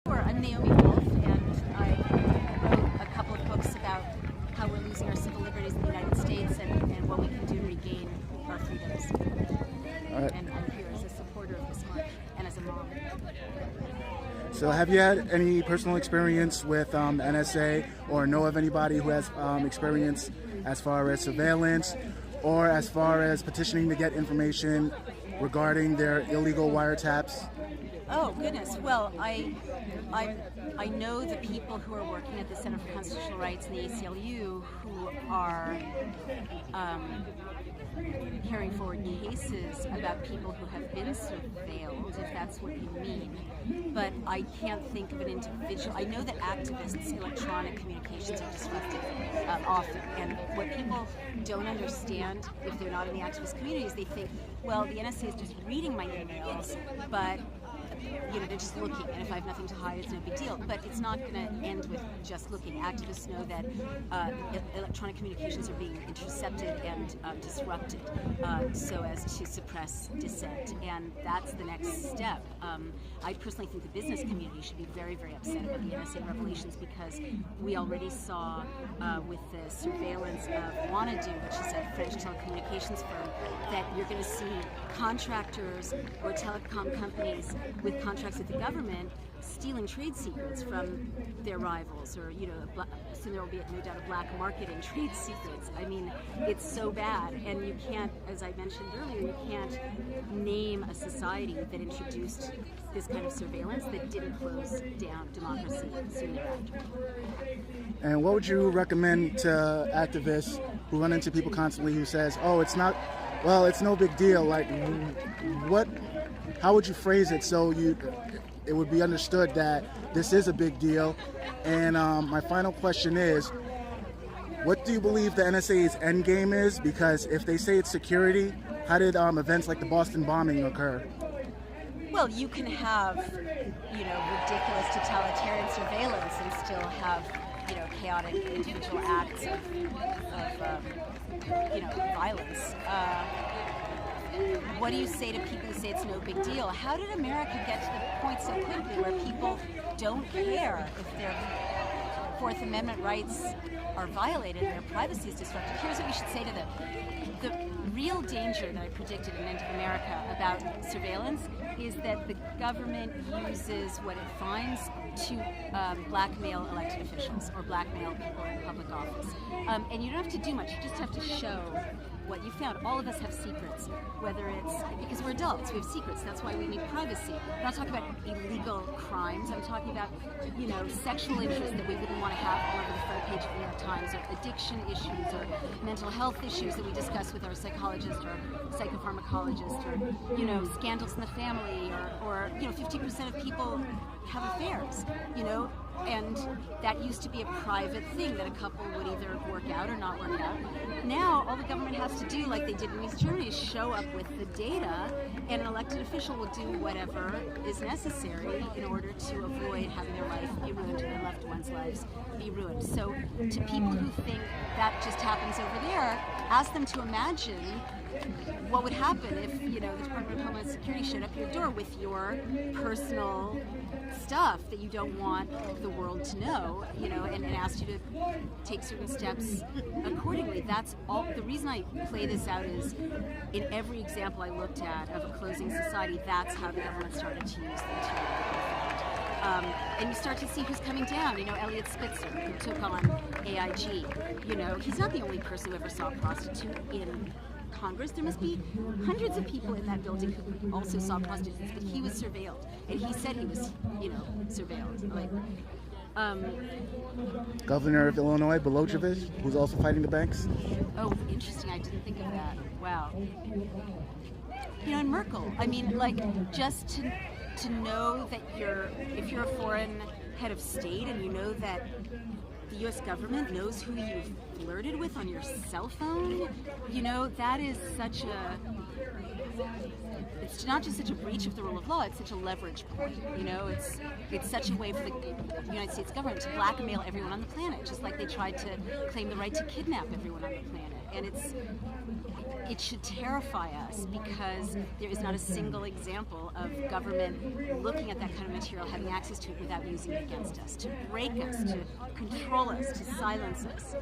Sure, I'm Naomi Wolf, and I wrote a couple of books about how we're losing our civil liberties in the United States and what we can do to regain our freedoms. And I'm here as a supporter of this march and as a mom. So have you had any personal experience with the NSA or know of anybody who has experience as far as surveillance or as far as petitioning to get information regarding their illegal wiretaps? Oh goodness! Well, I know the people who are working at the Center for Constitutional Rights and the ACLU who are carrying forward cases about people who have been surveilled, if that's what you mean. But I can't think of an individual. I know that activists' electronic communications are disrupted often, and what people don't understand if they're not in the activist community is they think, well, the NSA is just reading my emails, but they're just looking, and if I have nothing to hide, it's no big deal. But it's not going to end with just looking. Activists know that electronic communications are being intercepted and disrupted so as to suppress dissent, and that's the next step. I personally think the business community should be very, very upset about the NSA revelations, because we already saw with the surveillance of Wanadu, which is a French telecommunications firm, that you're going to see contractors or telecom companies with contracts with the government stealing trade secrets from their rivals, or so there will be no doubt a black market in trade secrets. I mean, it's so bad, and you can't, as I mentioned earlier, you can't name a society that introduced this kind of surveillance that didn't close down democracy soon thereafter. And what would you recommend to activists who run into people constantly who says, "Oh, it's not, well, it's no big deal"? Like, how would you phrase it so it would be understood that this is a big deal? And my final question is, what do you believe the NSA's end game is? Because if they say it's security, how did events like the Boston bombing occur? Well, you can have, ridiculous totalitarian surveillance and still have, chaotic individual acts of violence. What do you say to people who say it's no big deal? How did America get to the point so quickly where people don't care if their Fourth Amendment rights are violated and their privacy is disrupted? Here's what we should say to them. The real danger that I predicted in End of America about surveillance is that the government uses what it finds to blackmail elected officials or blackmail people in public office. And you don't have to do much, you just have to show what you found. All of us have secrets, whether it's because we're adults, we have secrets, that's why we need privacy. I'm not talking about illegal crimes, I'm talking about, sexual interests that we wouldn't want to have all over the front page of the New York Times, or addiction issues, or mental health issues that we discuss with our psychologist or psychopharmacologist, or, scandals in the family, or 50% of people have affairs, and that used to be a private thing that a couple would either work out or not work out. Now, all the government has to do, like they did in East Germany, is show up with the data, and an elected official will do whatever is necessary in order to avoid having their life be ruined and their loved ones' lives be ruined. So, to people who think that just happens over there, ask them to imagine what would happen if, the Department of Homeland Security showed up at your door with your personal stuff that you don't want the world to know, and asked you to take certain steps accordingly. That's all. The reason I play this out is, in every example I looked at of a closing society, that's how the government started to use the material. And you start to see who's coming down. Elliot Spitzer, who took on AIG. He's not the only person who ever saw a prostitute in Congress. There must be hundreds of people in that building who also saw prostitutes, but he was surveilled, and he said he was, surveilled. Governor of Illinois, Milosevic, who's also fighting the banks. Oh, interesting. I didn't think of that. Wow. And Merkel. I mean, just to know that if you're a foreign head of state and you know that the U.S. government knows who you've flirted with on your cell phone, that is such it's not just such a breach of the rule of law, it's such a leverage point. It's such a way for the United States government to blackmail everyone on the planet, just like they tried to claim the right to kidnap everyone on the planet. And it should terrify us, because there is not a single example of government looking at that kind of material, having access to it without using it against us, to break us, to control us, to silence us.